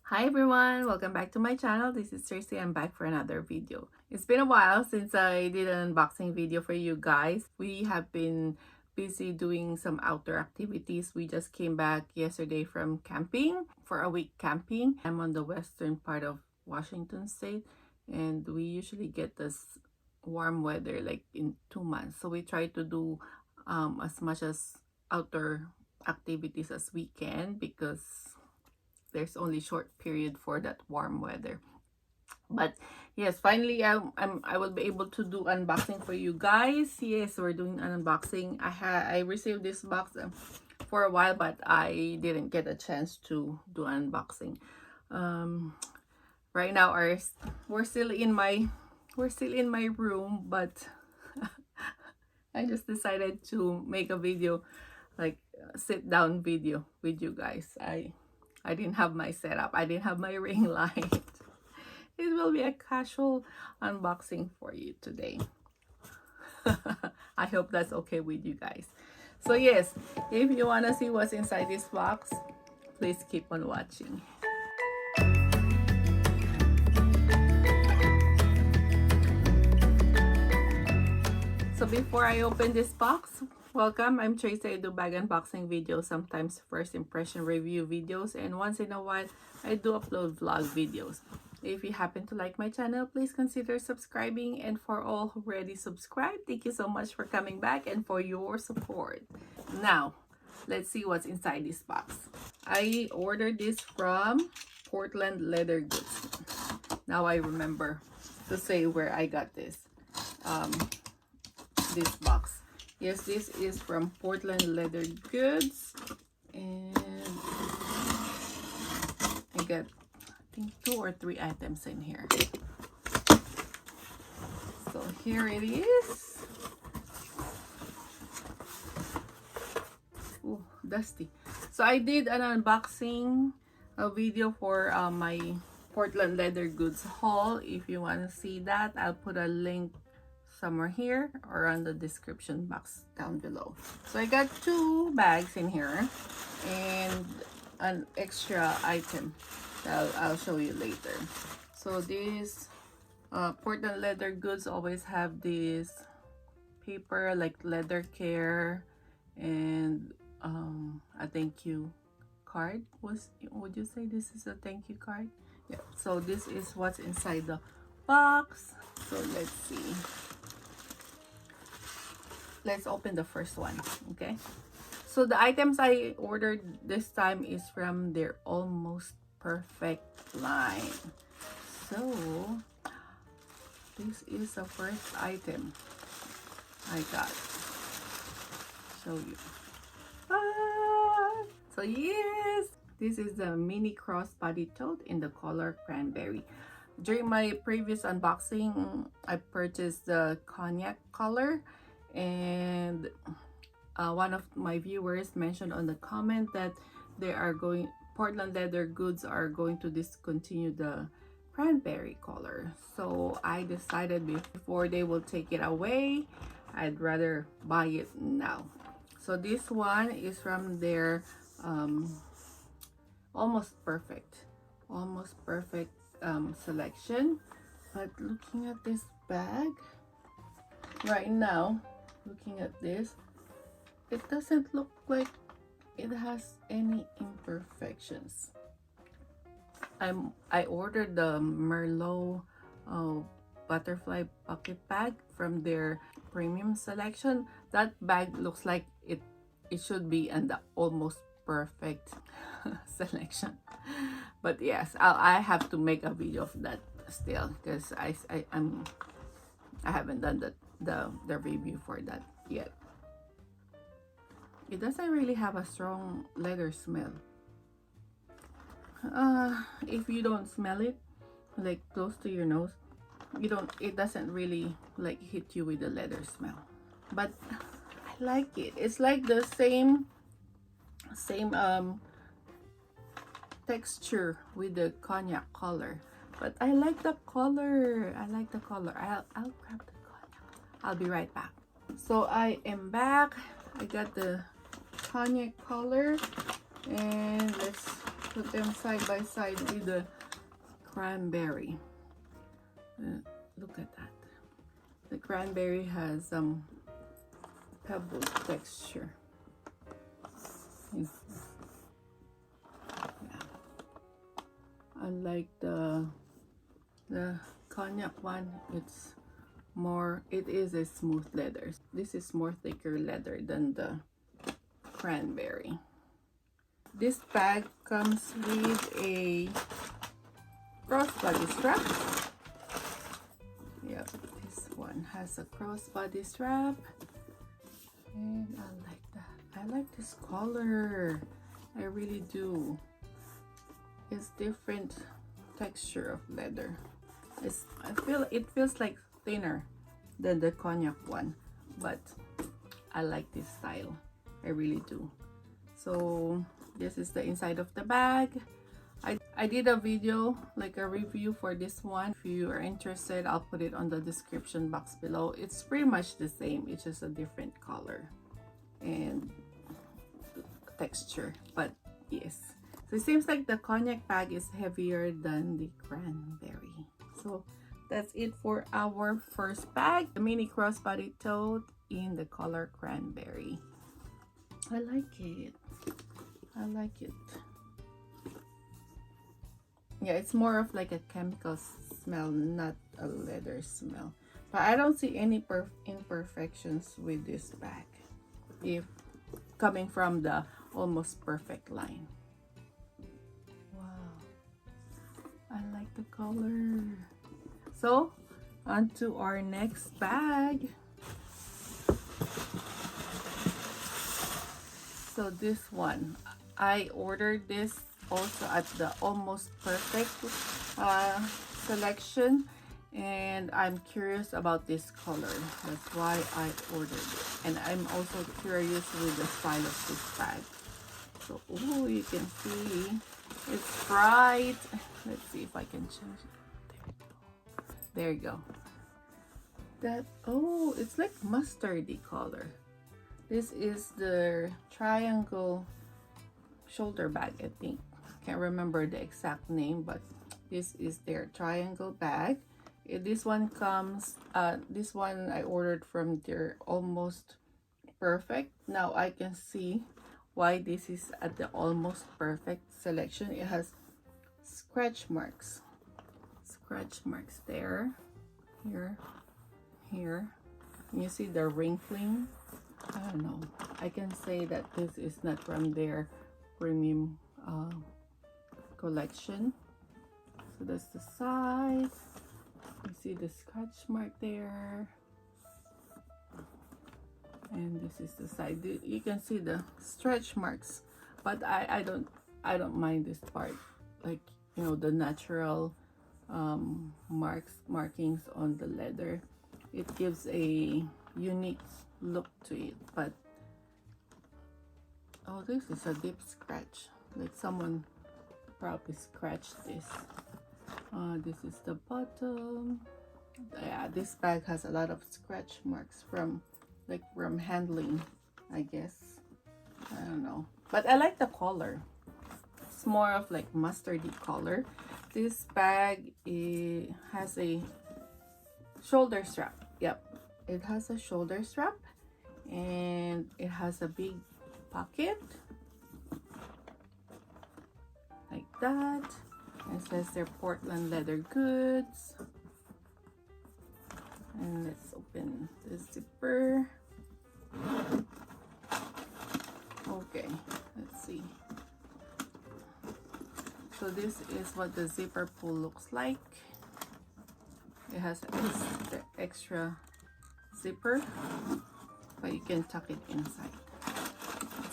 Hi everyone, welcome back to my channel. This is Tracy. I'm back for another video. It's been a while since I did an unboxing video for you guys. We have been busy doing some outdoor activities. We just came back yesterday from camping for a week camping. I'm on the western part of Washington state, and we usually get this warm weather like in 2 months. So we try to do as much as outdoor activities as we can because there's only short period for that warm weather. But yes, finally I will be able to do unboxing for you guys. Yes, we're doing an unboxing. I received this box for a while, but I didn't get a chance to do unboxing. Right now we're still in my room, but I just decided to make a video, like sit down video with you guys. I didn't have my setup. I didn't have my ring light. It will be a casual unboxing for you today. I hope that's okay with you guys. So yes, if you want to see what's inside this box, please keep on watching. So before I open this box, welcome, I'm Tracy. I do bag unboxing videos, sometimes first impression review videos, and once in a while, I do upload vlog videos. If you happen to like my channel, please consider subscribing, and for all who already subscribed, thank you so much for coming back and for your support. Now, let's see what's inside this box. I ordered this from Portland Leather Goods. Now I remember to say where I got this. This box. Yes, this is from Portland Leather Goods, and I got, I think, 2 or 3 items in here. So here it is. Ooh, dusty. So I did an unboxing video for my Portland Leather Goods haul. If you want to see that, I'll put a link somewhere here or on the description box down below. So I got 2 bags in here and an extra item that I'll show you later. So these Portland Leather Goods always have this paper like leather care and a thank you card. Would you say this is a thank you card? Yeah. So this is what's inside the box. So let's see. Let's open the first one, okay? So the items I ordered this time is from their Almost Perfect line. So this is the first item I got. Show you. So yes, this is the mini crossbody tote in the color Cranberry. During my previous unboxing, I purchased the cognac color, and one of my viewers mentioned on the comment that Portland Leather Goods are going to discontinue the Cranberry color. So I decided before they will take it away, I'd rather buy it now. So this one is from their Almost Perfect selection. But looking at this bag right now, looking at this, it doesn't look like it has any imperfections. I ordered the Merlot butterfly pocket bag from their premium selection. That bag looks like it should be in the Almost Perfect selection. But yes, I have to make a video of that still because I haven't done the review for that yet. It doesn't really have a strong leather smell. If you don't smell it like close to your nose, it doesn't really like hit you with the leather smell. But I like it. It's like the same texture with the cognac color. But I like the color. I'll grab the cognac. I'll be right back. So I am back. I got the cognac color, and let's put them side by side with the cranberry. Look at that. The cranberry has pebble texture. Yeah. Unlike the cognac one, it is a smooth leather. This is more thicker leather than the cranberry. This bag comes with a crossbody strap. Yep, this one has a crossbody strap. And I like that. I like this color. I really do. It's different texture of leather. It feels like thinner than the cognac one, but I like this style. I really do. So this is the inside of the bag. I did a video, like a review for this one. If you are interested, I'll put it on the description box below. It's pretty much the same, it's just a different color and texture, but yes. So it seems like the cognac bag is heavier than the cranberry. So that's it for our first bag, the mini crossbody tote in the color cranberry. I like it. I like it. Yeah, it's more of like a chemical smell, not a leather smell. But I don't see any imperfections with this bag, if coming from the Almost Perfect line. Wow, I like the color. So on to our next bag. So this one, I ordered this also at the Almost Perfect selection, and I'm curious about this color. That's why I ordered it. And I'm also curious with the style of this bag. So, oh, you can see it's bright. Let's see if I can change it. There you go. Oh, it's like mustardy color. This is the triangle shoulder bag, I think. Can't remember the exact name, but this is their triangle bag. This one comes, this one I ordered from their Almost Perfect. Now I can see why this is at the Almost Perfect selection. It has scratch marks there, here. You see the wrinkling. I don't know. I can say that this is not from their premium collection. So that's the side. You see the scratch mark there, and this is the side. You can see the stretch marks, but I don't mind this part, like, you know, the natural markings on the leather. It gives a unique look to it. But oh, this is a deep scratch, like someone probably scratched this. This is the bottom. Yeah, this bag has a lot of scratch marks from handling, I guess. I don't know, but I like the color. It's more of like mustardy color. This bag, it has a shoulder strap. Yep, it has a shoulder strap, and it has a big pocket like that. It says they're Portland leather goods. And let's open the zipper. Okay, let's see. So this is what the zipper pull looks like. It has extra zipper, but you can tuck it inside.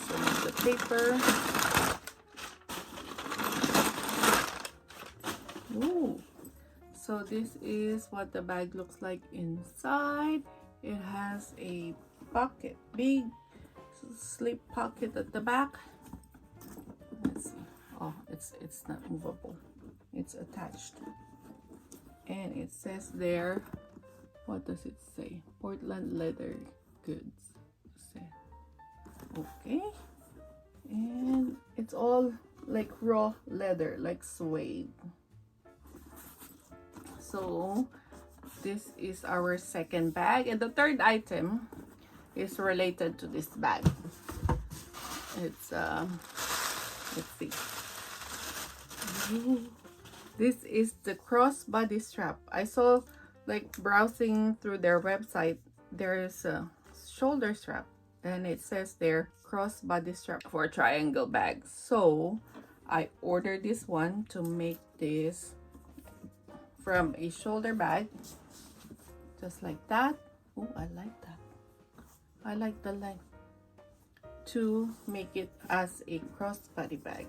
So the paper. Ooh. So this is what the bag looks like inside. It has a pocket, big slip pocket at the back. Let's see. Oh, it's not movable. It's attached. And it says there, what does it say? Portland leather goods. Okay. And it's all like raw leather, like suede. So this is our second bag, and the third item is related to this bag. It's let's see. This is the crossbody strap. I saw, like, browsing through their website, there's a shoulder strap, and it says there crossbody strap for triangle bags. So I ordered this one to make this from a shoulder bag, just like that. Oh, I like that. I like the length, to make it as a crossbody bag.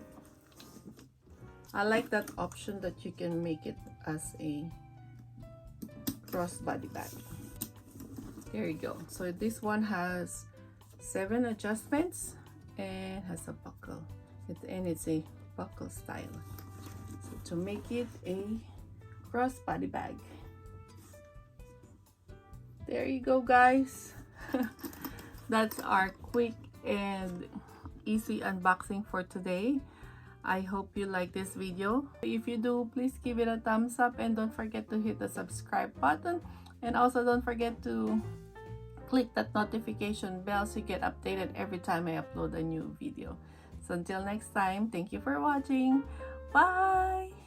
I like that option that you can make it as a crossbody bag. There you go. So this one has 7 adjustments and has a buckle. And it's a buckle style. So to make it a crossbody bag. There you go, guys. That's our quick and easy unboxing for today. I hope you like this video. If you do, please give it a thumbs up, and don't forget to hit the subscribe button, and also don't forget to click that notification bell so you get updated every time I upload a new video. So until next time, thank you for watching. Bye.